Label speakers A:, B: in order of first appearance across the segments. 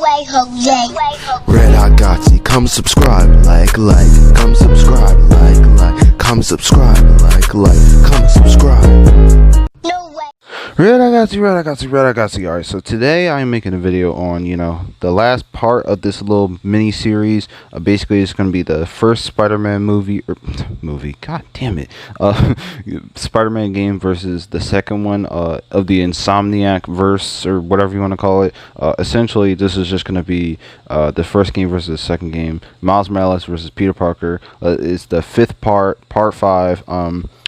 A: way, Jose.
B: Red Hot Gotti, come subscribe, like, come subscribe, like, come subscribe, like, come subscribe.
A: No way.
B: Red Hot Gotti. Alright, so today I'm making a video on, the last part of this little mini-series. Basically, it's going to be the first Spider-Man movie, god damn it, Spider-Man game versus the second one of the Insomniac verse, or whatever you want to call it. Essentially, this is just going to be the first game versus the second game. Miles Morales versus Peter Parker. It's the fifth part, part 5.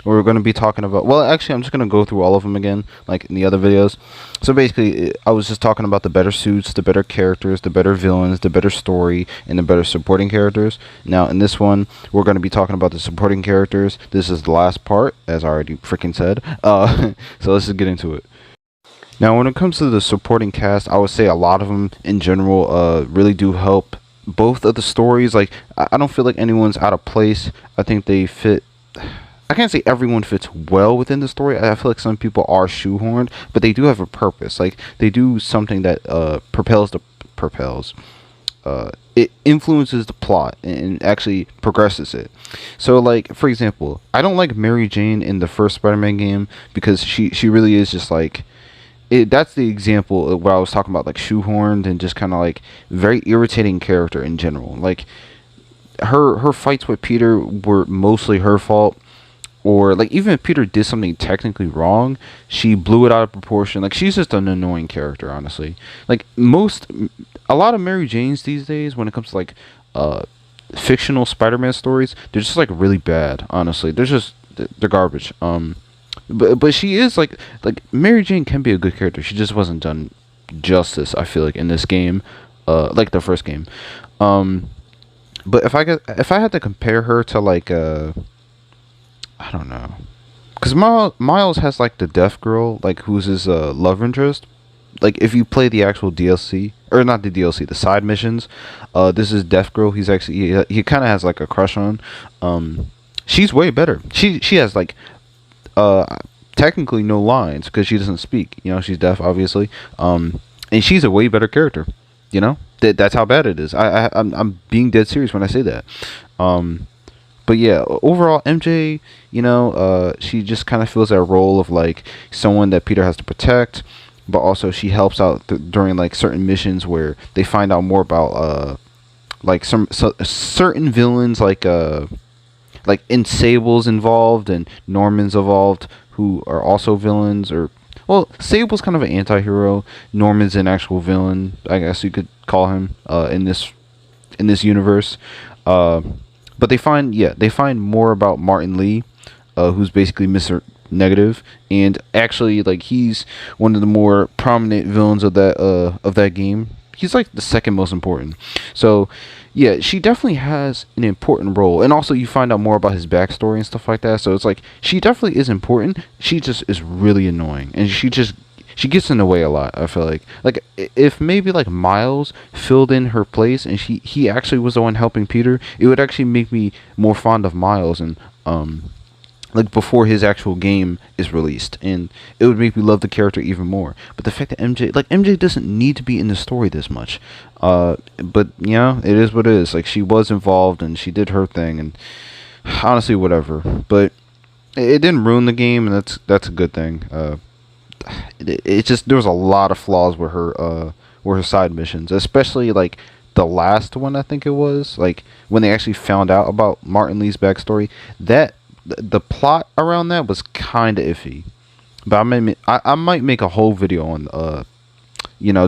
B: We're going to be talking about, well, actually, I'm just going to go through all of them again, like in the other videos. So basically, I was just talking about the better suits, the better characters, the better villains, the better story, and the better supporting characters. Now, in this one, we're going to be talking about the supporting characters. This is the last part, as I already freaking said. So let's just get into it. Now, when it comes to the supporting cast, I would say a lot of them, in general, really do help both of the stories. Like, I don't feel like anyone's out of place. I think they fit. I can't say everyone fits well within the story. I feel like some people are shoehorned, but they do have a purpose. Like, they do something that it influences the plot and actually progresses it. So, like, for example, I don't like Mary Jane in the first Spider-Man game because she really is just like, that's the example of what I was talking about, like shoehorned and just kind of like very irritating character in general. Like, her fights with Peter were mostly her fault. Or, like, even if Peter did something technically wrong, she blew it out of proportion. Like, she's just an annoying character, honestly. Like, a lot of Mary Janes these days, when it comes to, like, fictional Spider-Man stories, they're just, like, really bad, honestly. They're garbage. But she is, like, Mary Jane can be a good character. She just wasn't done justice, I feel like, in this game. Like, the first game. But if I had to compare her to, like, I don't know, because Miles has like the deaf girl, like, who's his love interest. Like, if you play the actual DLC, or not the DLC, the side missions, this is deaf girl. He's actually he kind of has like a crush on. She's way better. She has like technically no lines because she doesn't speak. She's deaf, obviously. And she's a way better character. That's how bad it is. I'm being dead serious when I say that. But yeah, overall, MJ, she just kind of fills that role of, like, someone that Peter has to protect, but also she helps out during, like, certain missions where they find out more about, like, certain villains, like in Sable's involved and Norman's involved, who are also villains. Or, well, Sable's kind of an anti-hero. Norman's an actual villain, I guess you could call him, in this universe. But they find more about Martin Lee, who's basically Mr. Negative, and actually, like, he's one of the more prominent villains of that game. He's like the second most important. So, yeah, she definitely has an important role, and also you find out more about his backstory and stuff like that. So it's like she definitely is important. She just is really annoying, and she gets in the way a lot, I feel like. Like, if maybe, like, Miles filled in her place and he actually was the one helping Peter, it would actually make me more fond of Miles, and, like, before his actual game is released. And it would make me love the character even more. But the fact that MJ doesn't need to be in the story this much. But, it is what it is. Like, she was involved and she did her thing, and honestly, whatever. But it didn't ruin the game, and that's a good thing. It just, there was a lot of flaws with her side missions, especially like the last one. I think it was like when they actually found out about Martin Lee's backstory. That the plot around that was kind of iffy. But I might make a whole video on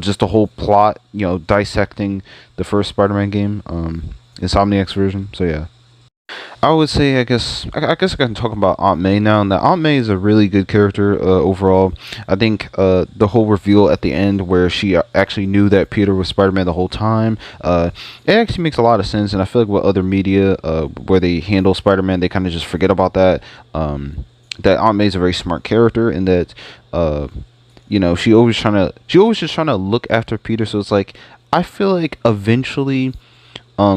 B: just the whole plot, dissecting the first Spider-Man game, Insomniac's version. So yeah. I would say, I guess I can talk about Aunt May now. Now, Aunt May is a really good character overall. I think the whole reveal at the end where she actually knew that Peter was Spider-Man the whole time, it actually makes a lot of sense. And I feel like with other media where they handle Spider-Man, they kind of just forget about that. That Aunt May is a very smart character, and that she always just trying to look after Peter. So it's like, I feel like eventually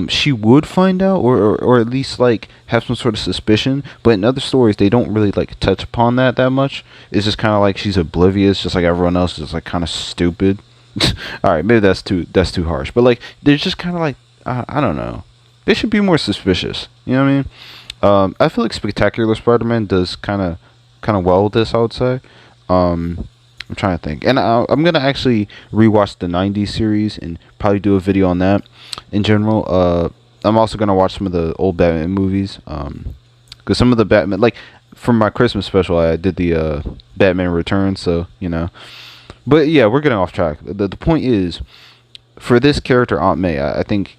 B: she would find out, or at least like have some sort of suspicion. But in other stories, they don't really like touch upon that much. It's just kind of like she's oblivious, just like everyone else, is like kind of stupid. All right, maybe that's too harsh, but like they're just kind of like I don't know. They should be more suspicious. You know what I mean? I feel like Spectacular Spider-Man does kind of well with this. I would say. I'm trying to think, and I'm gonna actually rewatch the '90s series and probably do a video on that in general. I'm also gonna watch some of the old Batman movies. Because some of the Batman, like from my Christmas special, I did the Batman Returns. So but yeah, we're getting off track. The point is, for this character Aunt May, I think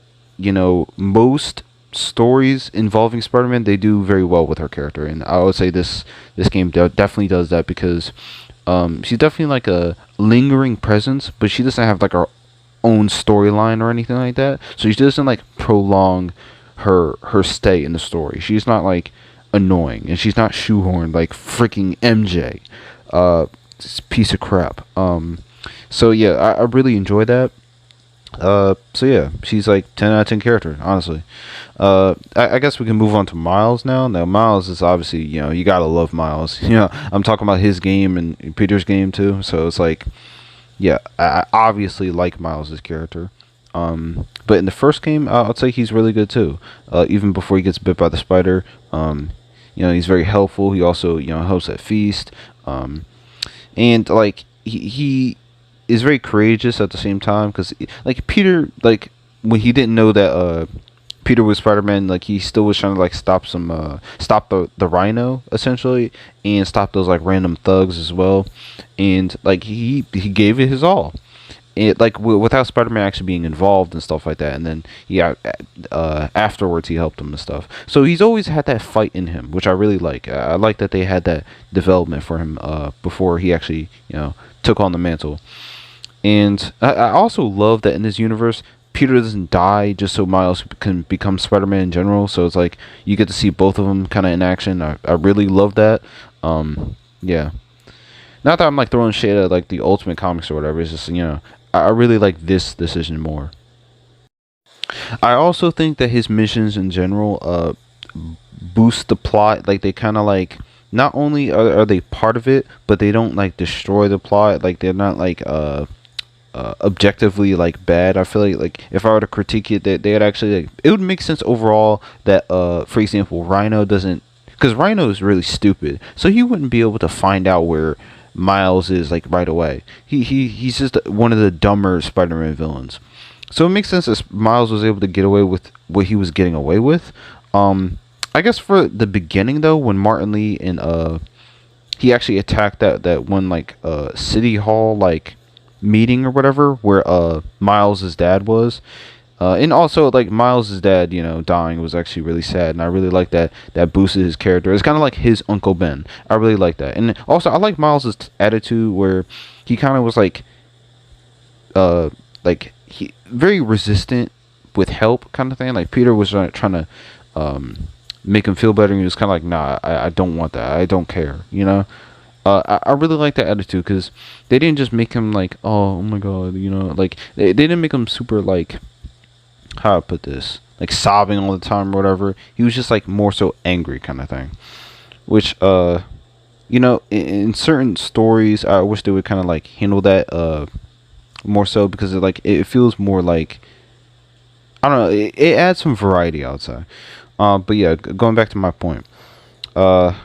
B: most stories involving Spider-Man, they do very well with her character, and I would say this game definitely does that because she's definitely like a lingering presence, but she doesn't have like her own storyline or anything like that. So she doesn't like prolong her stay in the story. She's not like annoying, and she's not shoehorned like freaking MJ, piece of crap. So yeah, I really enjoy that. So yeah, she's like 10 out of 10 character, honestly. I guess we can move on to Miles now. Now, Miles is obviously, you gotta love Miles. I'm talking about his game and Peter's game too. So it's like, yeah, I obviously like Miles's character. But in the first game, I'll say he's really good too. Even before he gets bit by the spider, he's very helpful. He also, helps at Feast. And like he is very courageous at the same time because like Peter, like when he didn't know that Peter was Spider-Man, like he still was trying to like stop the Rhino essentially, and stop those like random thugs as well, and like he gave it his all. It like without Spider-Man actually being involved and stuff like that, and then afterwards he helped him and stuff. So he's always had that fight in him, which I really like. I like that they had that development for him before he actually took on the mantle. And I also love that in this universe, Peter doesn't die just so Miles can become Spider-Man in general. So it's like you get to see both of them kind of in action. I really love that. Yeah. Not that I'm like throwing shade at like the Ultimate Comics or whatever. It's just I really like this decision more. I also think that his missions in general boost the plot. Like they kind of like not only are they part of it, but they don't like destroy the plot. Like they're not like objectively like bad. I feel like if I were to critique it, that they'd actually like, it would make sense overall that for example Rhino doesn't, because Rhino is really stupid, so he wouldn't be able to find out where Miles is like right away. He's just one of the dumber Spider-Man villains. So it makes sense that Miles was able to get away with what he was getting away with. I guess for the beginning though, when Martin Lee and he actually attacked that one like city hall like meeting or whatever where Miles's dad was. And also like Miles's dad, dying was actually really sad, and I really like that boosted his character. It's kind of like his Uncle Ben. I really like that, and also I like Miles's attitude where he kind of was like he very resistant with help kind of thing. Like Peter was trying to make him feel better, and he was kind of like, nah, I don't want that. I don't care, I really like that attitude because they didn't just make him like, oh my god, like they didn't make him super like, how I put this, like sobbing all the time or whatever. He was just like more so angry kind of thing, which in certain stories I wish they would kind of like handle that more so, because it feels more like, I don't know, it adds some variety outside. But yeah, going back to my point, I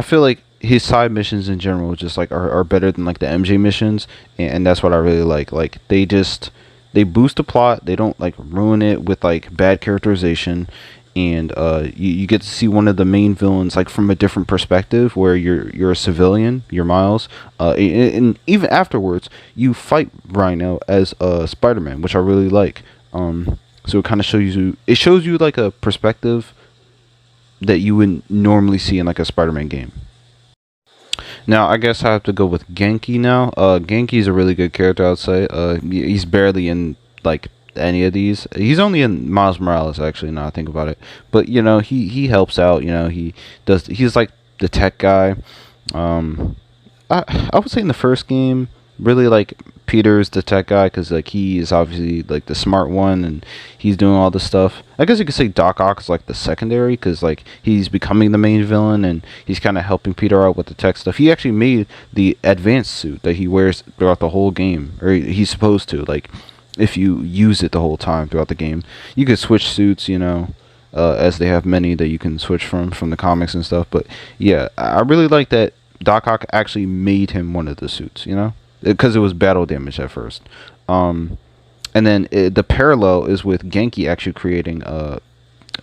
B: feel like his side missions in general just like are better than like the MJ missions, and that's what I really like. Like they boost the plot. They don't like ruin it with like bad characterization, and you get to see one of the main villains like from a different perspective, where you're a civilian, you're Miles, and even afterwards you fight Rhino as Spider-Man, which I really like. So it kind of shows you like a perspective that you wouldn't normally see in like a Spider-Man game. Now, I guess I have to go with Genki now. Genki is a really good character, I'd say. He's barely in, like, any of these. He's only in Miles Morales, actually, now I think about it. But, he helps out, he's, like, the tech guy. I would say in the first game, really like Peter's the tech guy because like he is obviously like the smart one and he's doing all this stuff. I guess you could say Doc Ock is like the secondary because like he's becoming the main villain and he's kind of helping Peter out with the tech stuff. He actually made the advanced suit that he wears throughout the whole game, or he's supposed to. Like if you use it the whole time throughout the game, you could switch suits. As they have many that you can switch from the comics and stuff. But yeah, I really like that Doc Ock actually made him one of the suits, because it was battle damage at first. And then the parallel is with Genki actually creating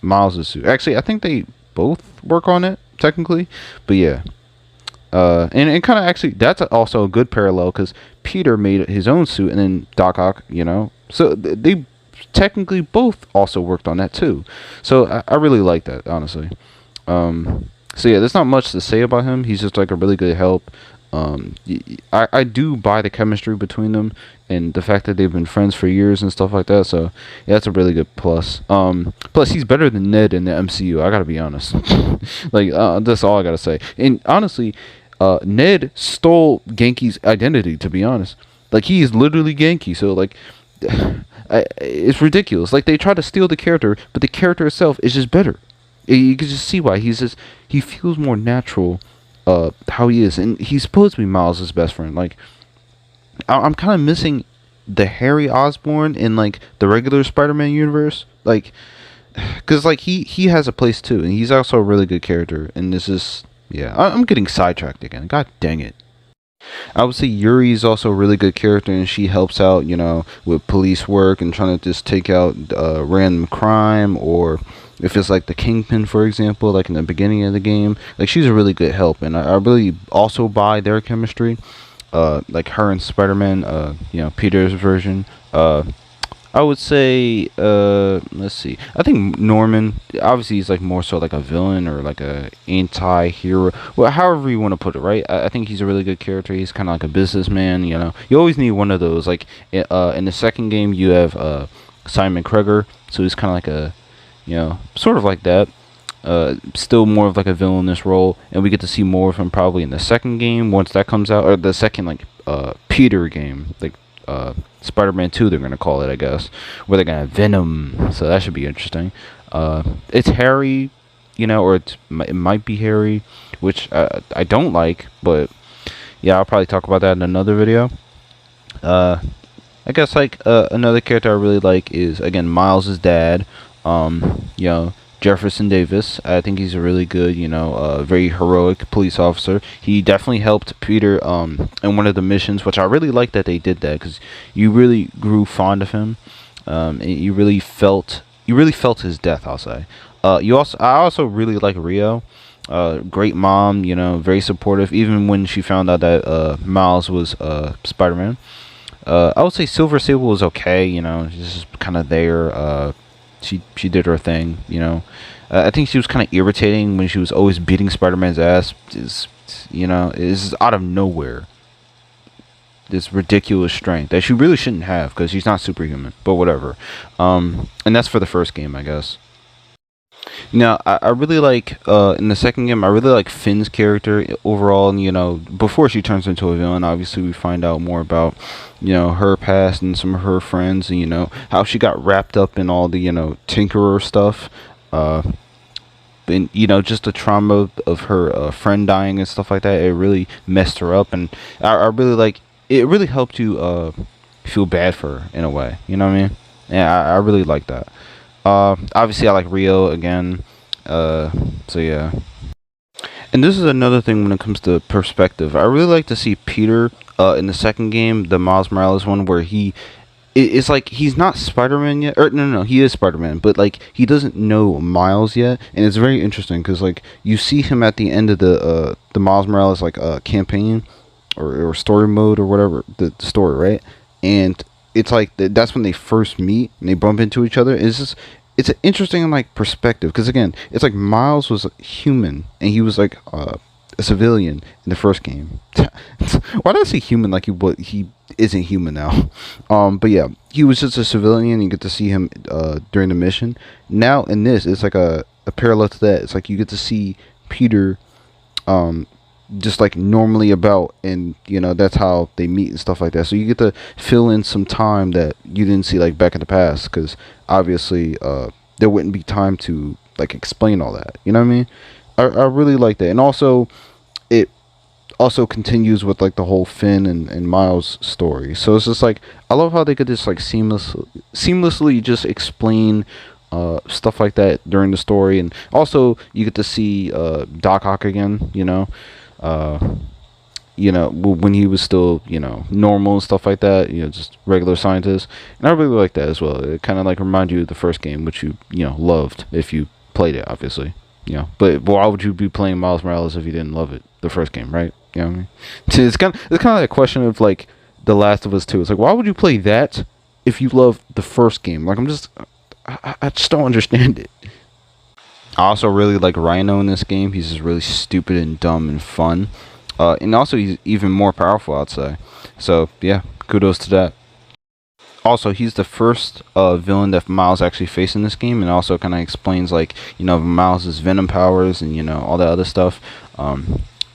B: Miles' suit. Actually, I think they both work on it technically, but yeah. And it kind of actually that's also a good parallel because Peter made his own suit and then Doc Ock, so they technically both also worked on that too. So I really like that, honestly. So yeah, there's not much to say about him. He's just like a really good help. I do buy the chemistry between them and the fact that they've been friends for years and stuff like that. So yeah, that's a really good plus. Plus he's better than Ned in the MCU. I gotta be honest. Like that's all I gotta say. And honestly, Ned stole Genki's identity. To be honest, like he is literally Genki. So like. It's ridiculous. Like they try to steal the character, but the character itself is just better. You can just see why he feels more natural, how he is, and he's supposed to be Miles' best friend. Like I'm kind of missing the Harry Osborn in like the regular Spider-Man universe, like because like he has a place too, and he's also a really good character. And this is I'm getting sidetracked again. God dang it. I would say Yuri is also a really good character, and she helps out, with police work and trying to just take out random crime, or if it's like the Kingpin, for example, like in the beginning of the game. Like she's a really good help, and I really also buy their chemistry. Like her and Spider-Man, Peter's version. I would say, let's see. I think Norman, obviously, he's like more so like a villain or like a anti-hero. Well, however you want to put it, right? I think he's a really good character. He's kind of like a businessman, You always need one of those. Like, in the second game, you have Simon Krieger, so he's kind of like a, sort of like that. Still more of like a villainous role, and we get to see more of him probably in the second game once that comes out, or the second like Peter game, like Spider-Man 2 they're gonna call it, I guess, where they're gonna have Venom, so that should be interesting. It's Harry, or it might be Harry, which I don't like, but yeah, I'll probably talk about that in another video. I guess like another character I really like is again Miles' dad. Jefferson Davis. I think he's a really good, very heroic police officer. He definitely helped Peter in one of the missions, which I really like that they did that because you really grew fond of him. And you really felt his death, I'll say. I also really like Rio. Great mom, very supportive, even when she found out that Miles was Spider-Man. I would say Silver Sable was okay, just kind of there. She did her thing, I think she was kind of irritating when she was always beating Spider-Man's ass. Is out of nowhere. This ridiculous strength that she really shouldn't have because she's not superhuman. But whatever. And that's for the first game, I guess. Now, I really like, in the second game, I really like Finn's character overall, and, before she turns into a villain, obviously we find out more about, her past and some of her friends, and, how she got wrapped up in all the, Tinkerer stuff, and, just the trauma of her friend dying and stuff like that. It really messed her up, and I really like, it really helped you, feel bad for her, in a way, you know what I mean? Yeah, I really like that. Obviously I like Rio again, so yeah. And this is another thing when it comes to perspective. I really like to see Peter, in the second game, the Miles Morales one, where it's like he's not Spider-Man yet, or no, he is Spider-Man, but like he doesn't know Miles yet, and it's very interesting, because like you see him at the end of the Miles Morales like campaign, or story mode, or whatever, the story, right? And it's like that's when they first meet and they bump into each other. It's an interesting like perspective because again, it's like Miles was human and he was like a civilian in the first game. Why did I say human like he isn't human now? But yeah, he was just a civilian. You get to see him during the mission. Now in this, it's like a parallel to that. It's like you get to see Peter just like normally about, and that's how they meet and stuff like that. So you get to fill in some time that you didn't see like back in the past, because obviously there wouldn't be time to like explain all that. You know what I mean? I really like that. And also it also continues with like the whole Finn and Miles story. So it's just like, I love how they could just like seamlessly just explain stuff like that during the story. And also you get to see Doc Ock again, when he was still, normal and stuff like that, just regular scientist. And I really like that as well. It kind of like reminds you of the first game, which you loved if you played it, obviously. But why would you be playing Miles Morales if you didn't love it, the first game, right? You know what I mean? It's kind of like a question of like The Last of Us 2. It's like, why would you play that if you love the first game? Like, I just don't understand it. I also really like Rhino in this game. He's just really stupid and dumb and fun. And also he's even more powerful, I'd say. So yeah, kudos to that. Also, he's the first villain that Miles actually faced in this game, and also kind of explains like Miles's venom powers and all that other stuff.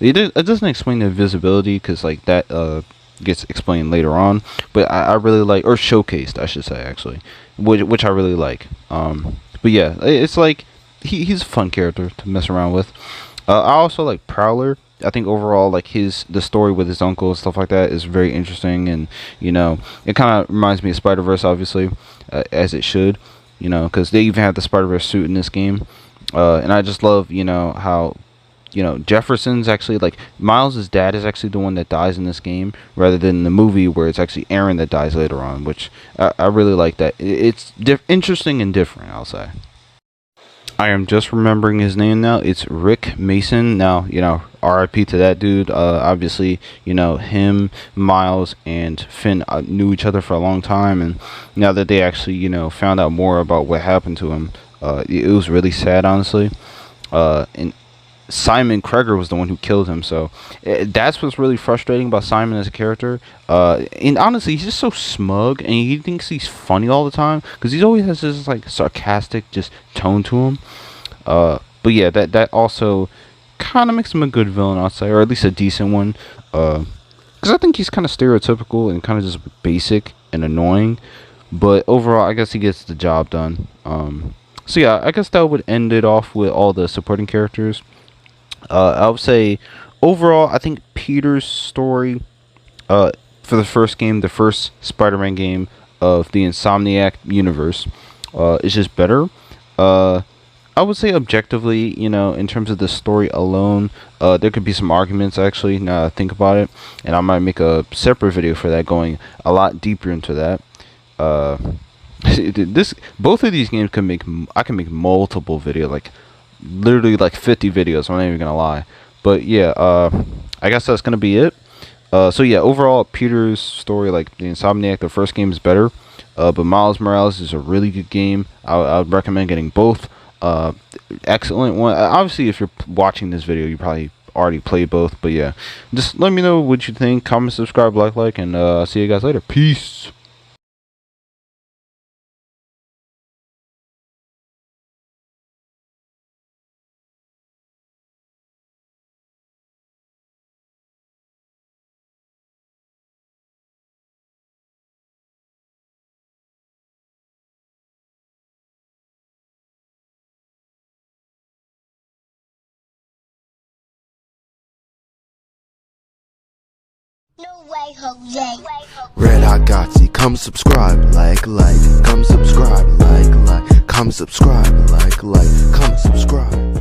B: It doesn't explain the invisibility, because like that gets explained later on, but I really like, or showcased I should say, actually, which I really like. But yeah, it's like he's a fun character to mess around with. I also like Prowler. I think overall, like the story with his uncle and stuff like that is very interesting, and it kind of reminds me of Spider-Verse, obviously, as it should, because they even have the Spider-Verse suit in this game, and I just love how Jefferson's actually, like, Miles' dad is actually the one that dies in this game, rather than the movie where it's actually Aaron that dies later on, which I really like that. It's interesting and different, I'll say. I am just remembering his name now. It's Rick Mason. Now, RIP to that dude. Obviously, him, Miles, and Finn knew each other for a long time, and now that they actually, found out more about what happened to him, it was really sad, honestly. And Simon Kreger was the one who killed him, so that's what's really frustrating about Simon as a character. And honestly, he's just so smug, and he thinks he's funny all the time, because he always has this like sarcastic just tone to him. But yeah, that also kind of makes him a good villain, I'd say, or at least a decent one. Because I think he's kind of stereotypical and kind of just basic and annoying, but overall, I guess he gets the job done. So yeah, I guess that would end it off with all the supporting characters. I would say overall, I think Peter's story for the first game, the first Spider-Man game of the Insomniac universe, is just better. I would say objectively, in terms of the story alone, there could be some arguments, actually, now that I think about it, and I might make a separate video for that, going a lot deeper into that. Both of these games I can make multiple videos, like literally like 50 videos. I'm not even gonna lie. But yeah, I guess that's gonna be it. So yeah, overall, Peter's story, like the Insomniac, the first game is better. But Miles Morales is a really good game. I would recommend getting both. Excellent one. Obviously, if you're watching this video, you probably already played both. But yeah, just let me know what you think. Comment, subscribe, like, and I'll see you guys later. Peace.
A: No way, Jose.
C: Red Hot Gotsy, come subscribe, like, come subscribe, like, come subscribe, like, come subscribe.